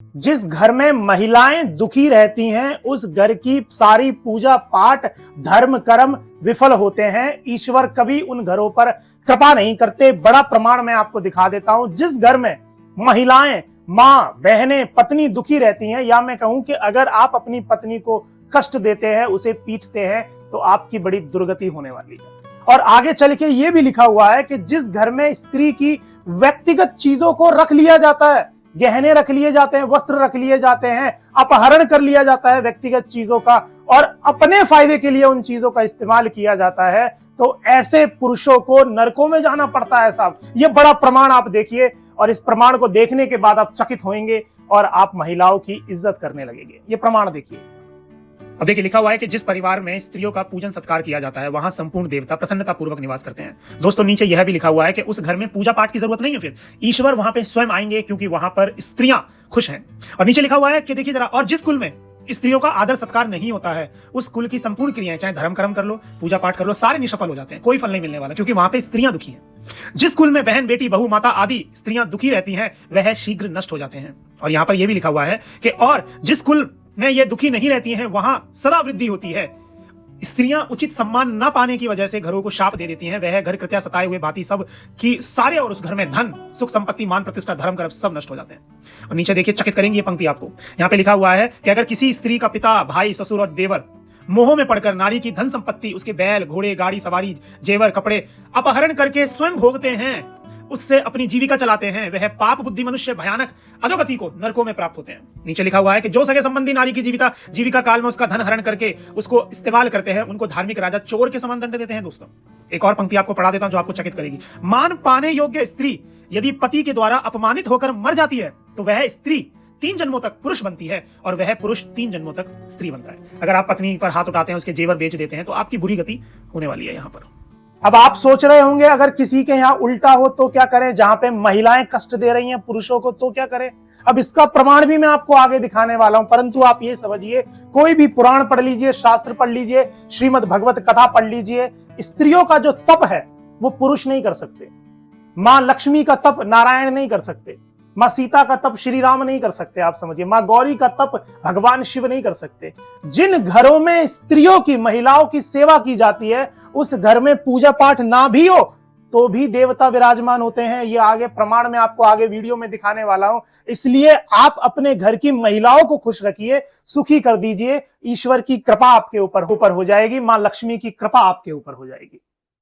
जिस घर में महिलाएं दुखी रहती हैं उस घर की सारी पूजा पाठ धर्म कर्म विफल होते हैं। ईश्वर कभी उन घरों पर कृपा नहीं करते। बड़ा प्रमाण मैं आपको दिखा देता हूं। जिस घर में महिलाएं, मां, बहनें, पत्नी दुखी रहती हैं, या मैं कहूं कि अगर आप अपनी पत्नी को कष्ट देते हैं, उसे पीटते हैं, तो आपकी बड़ी दुर्गति होने वाली है। और आगे चल के यह भी लिखा हुआ है कि जिस घर में स्त्री की व्यक्तिगत चीजों को रख लिया जाता है, गहने रख लिए जाते हैं, वस्त्र रख लिए जाते हैं, अपहरण कर लिया जाता है व्यक्तिगत चीजों का और अपने फायदे के लिए उन चीजों का इस्तेमाल किया जाता है, तो ऐसे पुरुषों को नरकों में जाना पड़ता है साहब। ये बड़ा प्रमाण आप देखिए, और इस प्रमाण को देखने के बाद आप चकित होंगे और आप महिलाओं की इज्जत करने लगेंगे। ये प्रमाण देखिए। अब देखिए, लिखा हुआ है कि जिस परिवार में स्त्रियों का पूजन सत्कार किया जाता है वहां संपूर्ण देवता प्रसन्नता पूर्वक निवास करते हैं। दोस्तों, नीचे यह भी लिखा हुआ है कि उस घर में पूजा पाठ की जरूरत नहीं है, फिर ईश्वर वहां पे स्वयं आएंगे, क्योंकि वहां पर स्त्रियां खुश हैं। और नीचे लिखा हुआ है कि देखिए जरा, और जिस कुल में स्त्रियों का आदर सत्कार नहीं होता है, उस कुल की संपूर्ण क्रियाएं, चाहे धर्म कर्म कर लो, पूजा पाठ कर लो, सारे निष्फल हो जाते हैं, कोई फल नहीं मिलने वाला, क्योंकि वहां पे स्त्रियां दुखी हैं। जिस कुल में बहन, बेटी, बहू, माता आदि स्त्रियां दुखी रहती हैं, वह शीघ्र नष्ट हो जाते हैं। और यहां पर यह भी लिखा हुआ है कि और जिस कुल में ये दुखी नहीं रहती हैं, वहां सदा वृद्धि होती है। स्त्रियां उचित सम्मान न पाने की वजह से घरों को शाप दे देती हैं। वह घर कृत्या सताए हुए भांति सब की सारे, और उस घर में धन, सुख, संपत्ति, मान, प्रतिष्ठा, धर्म कर्म सब नष्ट हो जाते हैं। और नीचे देखिए, चकित करेंगे ये पंक्ति आपको। यहाँ पे लिखा हुआ है कि अगर किसी स्त्री का पिता, भाई, ससुर और देवर मोह में पड़कर नारी की धन संपत्ति, उसके बैल, घोड़े, गाड़ी, सवारी, जेवर, कपड़े अपहरण करके स्वयं भोगते हैं, उससे अपनी जीविका चलाते हैं, वह पाप बुद्धि मनुष्य भयानक अधोगति को नरकों में प्राप्त होते हैं। नीचे लिखा हुआ है कि जो सगे संबंधी नारी की जीविका काल में उसका धन हरण करके उसको इस्तेमाल करते हैं, उनको धार्मिक राजा चोर के समान दंड देते हैं। दोस्तों, एक और पंक्ति आपको पढ़ा देता हूं जो आपको चकित करेगी। मान पाने योग्य स्त्री यदि पति के द्वारा अपमानित होकर मर जाती है, तो वह स्त्री 3 जन्मों तक पुरुष बनती है और वह पुरुष 3 जन्मों तक स्त्री बनता है। अगर आप पत्नी पर हाथ उठाते हैं, उसके जेवर बेच देते हैं, तो आपकी बुरी गति होने वाली है। यहां पर अब आप सोच रहे होंगे, अगर किसी के यहाँ उल्टा हो तो क्या करें? जहां पे महिलाएं कष्ट दे रही हैं पुरुषों को, तो क्या करें? अब इसका प्रमाण भी मैं आपको आगे दिखाने वाला हूं, परंतु आप ये समझिए, कोई भी पुराण पढ़ लीजिए, शास्त्र पढ़ लीजिए, श्रीमद् भगवत कथा पढ़ लीजिए, स्त्रियों का जो तप है वो पुरुष नहीं कर सकते। मां लक्ष्मी का तप नारायण नहीं कर सकते, मां सीता का तप श्री राम नहीं कर सकते, आप समझिए, मां गौरी का तप भगवान शिव नहीं कर सकते। जिन घरों में स्त्रियों की, महिलाओं की सेवा की जाती है, उस घर में पूजा पाठ ना भी हो तो भी देवता विराजमान होते हैं। ये आगे प्रमाण में आपको आगे वीडियो में दिखाने वाला हूं। इसलिए आप अपने घर की महिलाओं को खुश रखिए, सुखी कर दीजिए। ईश्वर की कृपा आपके ऊपर हो जाएगी, मां लक्ष्मी की कृपा आपके ऊपर हो जाएगी।